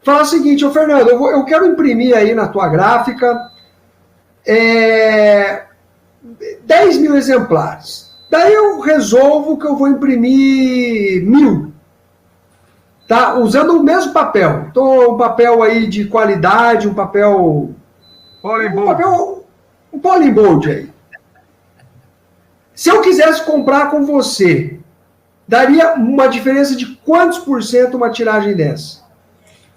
Fala o seguinte, ô Fernando, eu quero imprimir aí na tua gráfica 10 mil exemplares. Daí eu resolvo que eu vou imprimir 1.000, tá? Usando o mesmo papel. Então, um papel aí de qualidade, um papel... Um Polybold aí. Se eu quisesse comprar com você, daria uma diferença de quantos por cento uma tiragem dessa?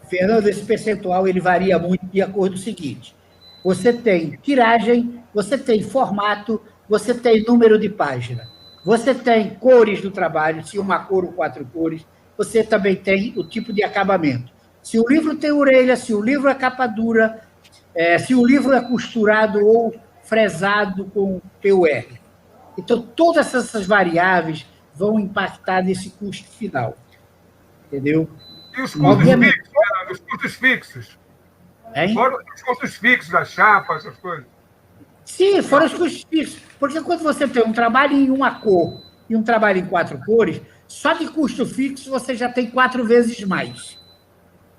Fernando, esse percentual ele varia muito de acordo com o seguinte: você tem tiragem, você tem formato, você tem número de página, você tem cores do trabalho, se uma cor ou 4 cores, você também tem o tipo de acabamento. Se o livro tem orelha, se o livro é capa dura, se o livro é costurado ou fresado com PUR. Então, todas essas variáveis vão impactar nesse custo final. Entendeu? E os custos fixos, os custos fixos? Hein? Fora os custos fixos da chapa, essas coisas? Sim, fora os custos fixos. Porque quando você tem um trabalho em uma cor e um trabalho em 4 cores, só de custo fixo você já tem 4 vezes mais.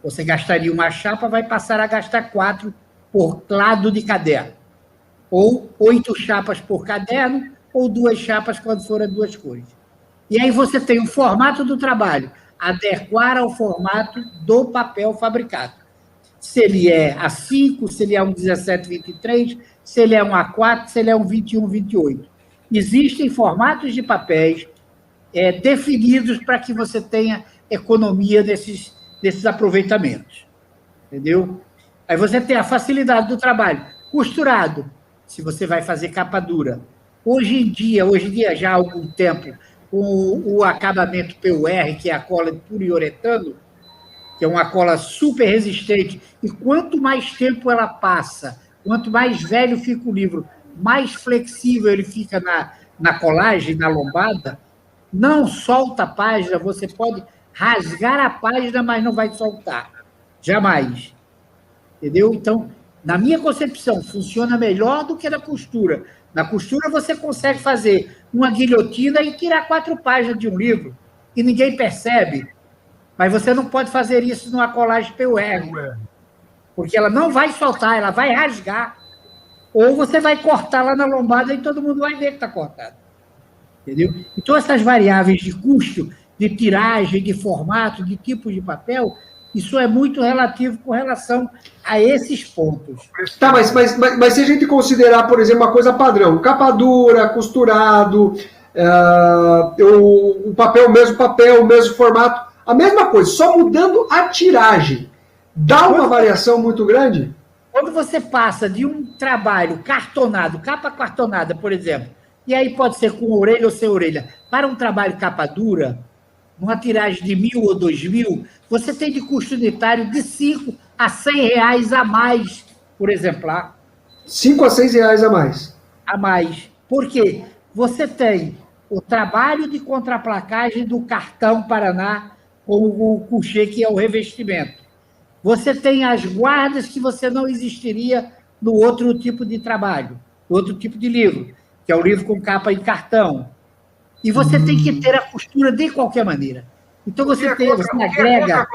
Você gastaria uma chapa, vai passar a gastar 4 por lado de caderno. Ou 8 chapas por caderno, ou 2 chapas quando forem 2 cores. E aí você tem o formato do trabalho, adequar ao formato do papel fabricado. Se ele é A5, se ele é um 1723, se ele é um A4, se ele é um 2128. Existem formatos de papéis definidos para que você tenha economia desses aproveitamentos. Entendeu? Aí você tem a facilidade do trabalho. Costurado, se você vai fazer capa dura. Hoje em dia, já há algum tempo, o acabamento PUR, que é a cola de poliuretano, que é uma cola super resistente, e quanto mais tempo ela passa, quanto mais velho fica o livro, mais flexível ele fica na colagem, na lombada, não solta a página, você pode rasgar a página, mas não vai soltar. Jamais. Entendeu? Então, na minha concepção, funciona melhor do que na costura. Na costura, você consegue fazer uma guilhotina e tirar 4 páginas de um livro, e ninguém percebe. Mas você não pode fazer isso numa colagem PUR, porque ela não vai soltar, ela vai rasgar. Ou você vai cortar lá na lombada e todo mundo vai ver que está cortado. Entendeu? Então, essas variáveis de custo, de tiragem, de formato, de tipo de papel, isso é muito relativo com relação a esses pontos. Tá, mas se a gente considerar, por exemplo, uma coisa padrão, capa dura, costurado, o papel, o mesmo formato, a mesma coisa, só mudando a tiragem, dá uma variação muito grande? Quando você passa de um trabalho cartonado, capa cartonada, por exemplo, e aí pode ser com orelha ou sem orelha, para um trabalho capa dura, numa tiragem de 1.000 ou 2.000, você tem de custo unitário de 5 a 100 reais a mais por exemplar. 5 a 6 reais a mais. A mais. Por quê? Você tem o trabalho de contraplacagem do cartão Paraná com o couché, que é o revestimento. Você tem as guardas que você não existiria no outro tipo de trabalho, no outro tipo de livro, que é o livro com capa em cartão. E você tem que ter a costura de qualquer maneira. Então, você agrega...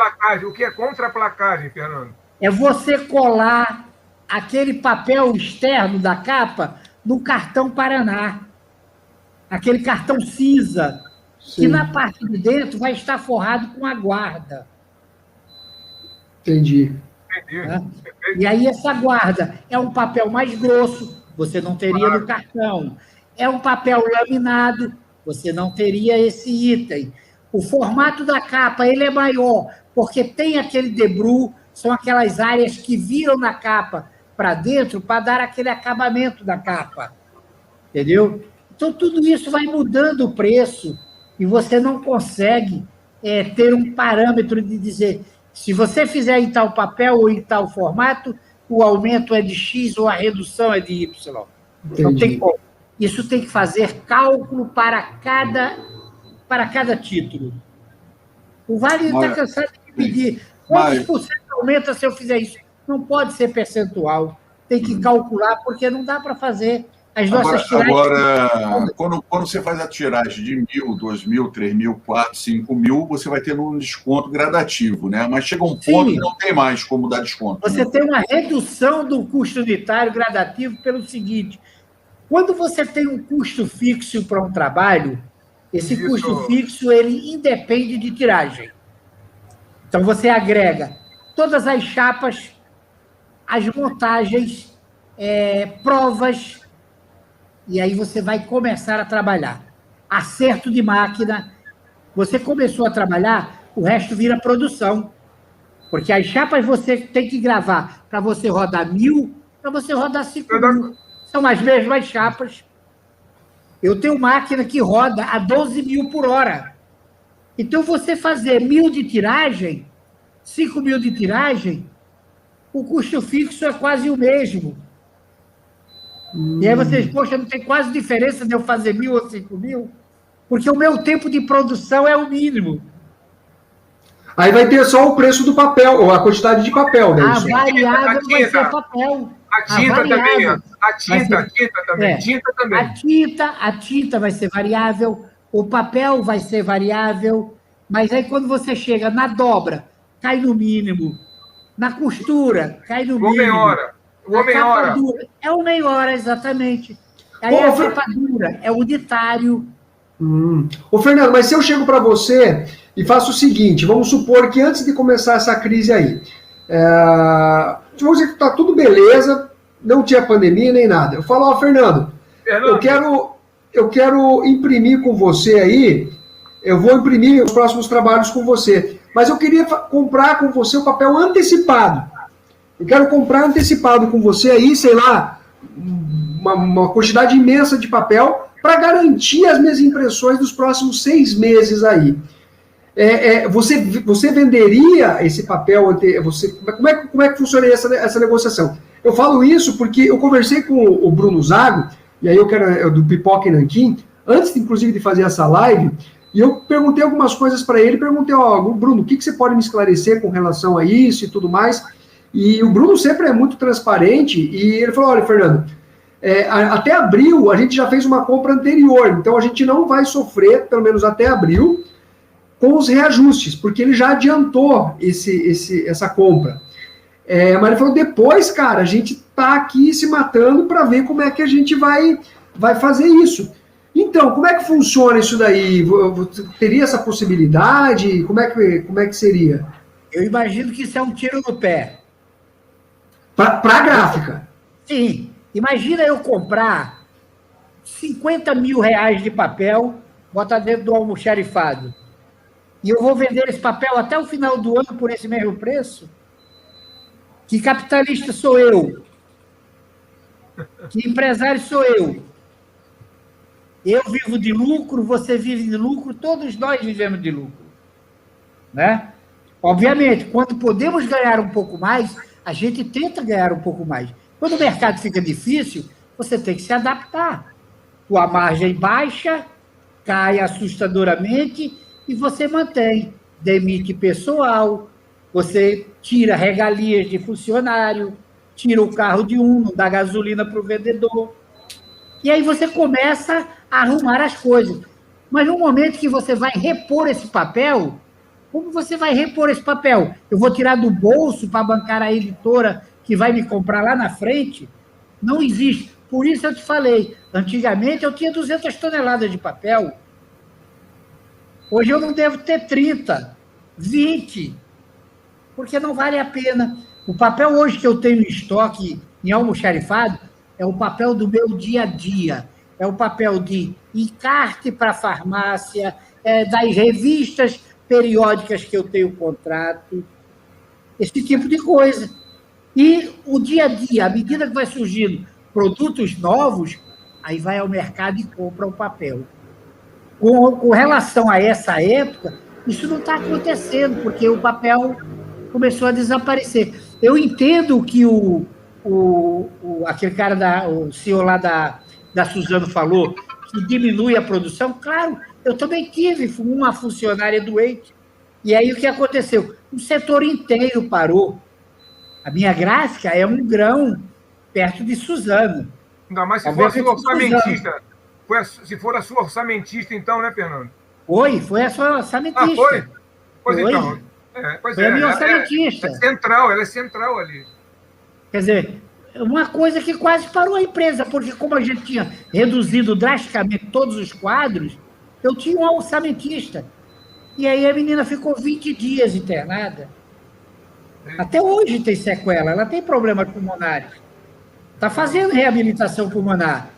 O que é contraplacagem, Fernando? É você colar aquele papel externo da capa no cartão Paraná. Aquele cartão cinza, que na parte de dentro vai estar forrado com a guarda. Entendi. E aí essa guarda é um papel mais grosso, você não teria no cartão. É um papel laminado, você não teria esse item. O formato da capa ele é maior, porque tem aquele debru, são aquelas áreas que viram na capa para dentro para dar aquele acabamento da capa. Entendeu? Então, tudo isso vai mudando o preço e você não consegue ter um parâmetro de dizer se você fizer em tal papel ou em tal formato, o aumento é de X ou a redução é de Y. Não tem como. Isso tem que fazer cálculo para cada título. O Vale está cansado de pedir quantos por cento aumenta se eu fizer isso. Não pode ser percentual. Tem que calcular, porque não dá para fazer As nossas tiragens... Agora, quando você faz a tiragem de 1.000, 2.000, 3.000, 4.000, 5.000, você vai tendo um desconto gradativo, né? Mas chega um ponto que não tem mais como dar desconto. Você né? tem uma redução do custo unitário gradativo pelo seguinte: quando você tem um custo fixo para um trabalho, esse custo fixo ele independe de tiragem. Então, você agrega todas as chapas, as montagens, provas, e aí você vai começar a trabalhar. Acerto de máquina. Você começou a trabalhar, o resto vira produção. Porque as chapas você tem que gravar para você rodar 1.000, para você rodar 5.000. São as mesmas chapas. Eu tenho máquina que roda a 12.000 por hora. Então, você fazer 1.000 de tiragem, 5.000 de tiragem, o custo fixo é quase o mesmo. E aí vocês, poxa, não tem quase diferença de eu fazer 1.000 ou 5.000? Porque o meu tempo de produção é o mínimo. Aí vai ter só o preço do papel, ou a quantidade de papel, né? A variável vai ser papel. A tinta também, a tinta também. Tinta também. A tinta vai ser variável, o papel vai ser variável, mas aí quando você chega na dobra, cai no mínimo. Na costura, cai no mínimo. O homem-hora. É o meia-hora, exatamente. Aí a capa dura, é unitário. Ô, Fernando, mas se eu chego para você e faço o seguinte, vamos supor que antes de começar essa crise aí, vamos dizer que tá tudo beleza, não tinha pandemia nem nada. Eu falo, Fernando, eu quero imprimir com você aí, eu vou imprimir os próximos trabalhos com você, mas eu queria comprar com você o papel antecipado. Eu quero comprar antecipado com você aí, sei lá, uma quantidade imensa de papel para garantir as minhas impressões dos próximos 6 meses aí. Você venderia esse papel? Como é que funcionaria essa negociação? Eu falo isso porque eu conversei com o Bruno Zago, e aí eu quero do Pipoca e Nanquim, antes, inclusive, de fazer essa live, e eu perguntei algumas coisas para ele, perguntei, Bruno, o que você pode me esclarecer com relação a isso e tudo mais? E o Bruno sempre é muito transparente, e ele falou, olha, Fernando, até abril a gente já fez uma compra anterior, então a gente não vai sofrer, pelo menos até abril, com os reajustes, porque ele já adiantou essa compra. Mas ele falou, depois, cara, a gente tá aqui se matando para ver como é que a gente vai fazer isso. Então, como é que funciona isso daí? Teria essa possibilidade? Como é que seria? Eu imagino que isso é um tiro no pé. Para a gráfica? Sim. Imagina eu comprar 50 mil reais de papel, botar dentro do almoxarifado, e eu vou vender esse papel até o final do ano por esse mesmo preço? Que capitalista sou eu? Que empresário sou eu? Eu vivo de lucro, você vive de lucro, todos nós vivemos de lucro. Né? Obviamente, quando podemos ganhar um pouco mais, a gente tenta ganhar um pouco mais. Quando o mercado fica difícil, você tem que se adaptar. A margem baixa, cai assustadoramente e você mantém. Demite pessoal, você tira regalias de funcionário, tira o carro de um, não dá gasolina para o vendedor. E aí você começa a arrumar as coisas. Mas no momento que você vai repor esse papel, como você vai repor esse papel? Eu vou tirar do bolso para bancar a editora que vai me comprar lá na frente? Não existe. Por isso eu te falei, antigamente eu tinha 200 toneladas de papel. Hoje eu não devo ter 30, 20, porque não vale a pena. O papel hoje que eu tenho em estoque, em almoxarifado, é o papel do meu dia a dia. É o papel de encarte para a farmácia, das revistas periódicas que eu tenho contrato, esse tipo de coisa. E o dia a dia, à medida que vai surgindo produtos novos, aí vai ao mercado e compra o papel. Com relação a essa época, isso não está acontecendo, porque o papel começou a desaparecer. Eu entendo que aquele cara, o senhor lá da Suzano falou, que diminui a produção. Claro, eu também tive uma funcionária doente. E aí o que aconteceu? O setor inteiro parou. A minha gráfica é um grão perto de Suzano. Ainda mais se for a sua orçamentista. Se for a sua orçamentista, então, né, Fernando? Foi a sua orçamentista. Foi? Pois foi. Então. Foi a minha orçamentista. Ela é central ali. Quer dizer, uma coisa que quase parou a empresa, porque como a gente tinha reduzido drasticamente todos os quadros, eu tinha um orçamentista. E aí a menina ficou 20 dias internada. Até hoje tem sequela, ela tem problemas pulmonares. Está fazendo reabilitação pulmonar.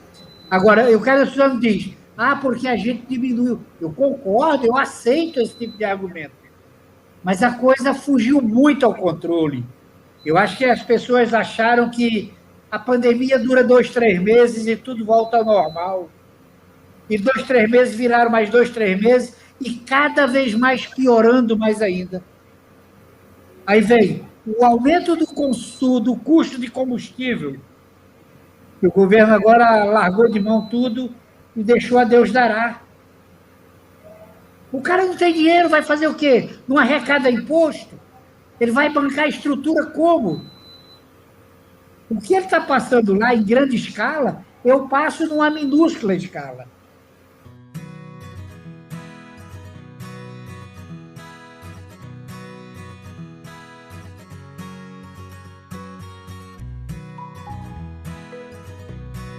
Agora, o cara me diz, porque a gente diminuiu. Eu concordo, eu aceito esse tipo de argumento. Mas a coisa fugiu muito ao controle. Eu acho que as pessoas acharam que a pandemia dura 2, 3 meses e tudo volta ao normal. E 2, 3 meses viraram mais 2, 3 meses e cada vez mais piorando mais ainda. Aí vem o aumento do consumo, do custo de combustível. O governo agora largou de mão tudo e deixou a Deus dará. O cara não tem dinheiro, vai fazer o quê? Não arrecada imposto? Ele vai bancar a estrutura como? O que ele está passando lá em grande escala, eu passo numa minúscula escala.